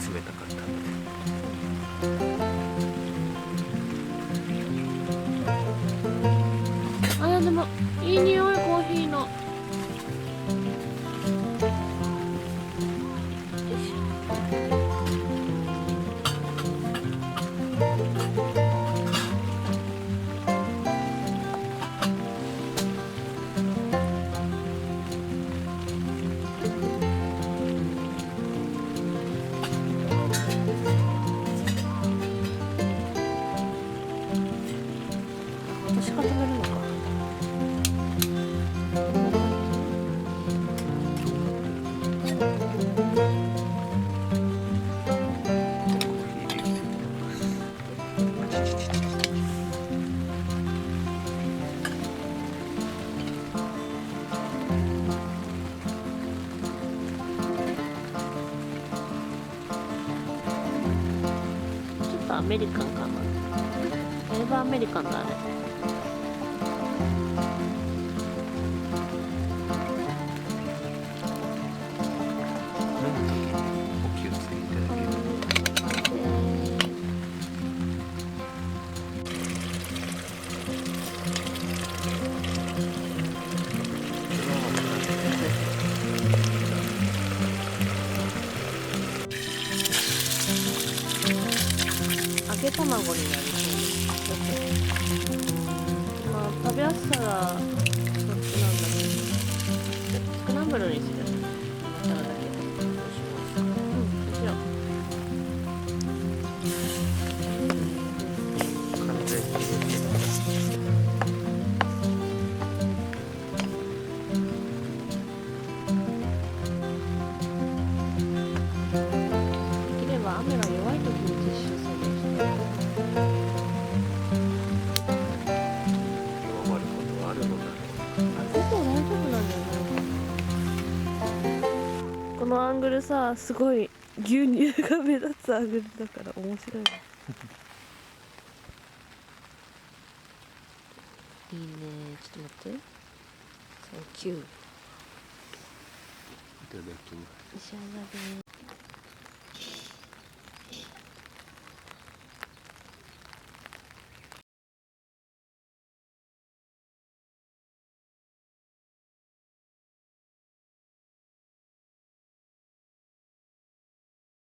冷たかったので。あ、でもいい匂い、コーヒーの。私が食べるのか。ちょっとアメリカンかな。だいぶアメリカンだね。お気をつけていただければ。揚げ卵になりそうです。まあ食べやすさがそっちなんだけど、スクランブルにする。サラダだけで。どうしますか。そうしよう。完全に入れて。できれば雨が弱い時に実習作業して。弱まることはあるのだろ結構大丈夫なんじゃないかな。このアングルさ、すごい牛乳が目立つアングルだから面白いね。いいね。ちょっと待って。サンキュー。う。いただきます。召し上がれ。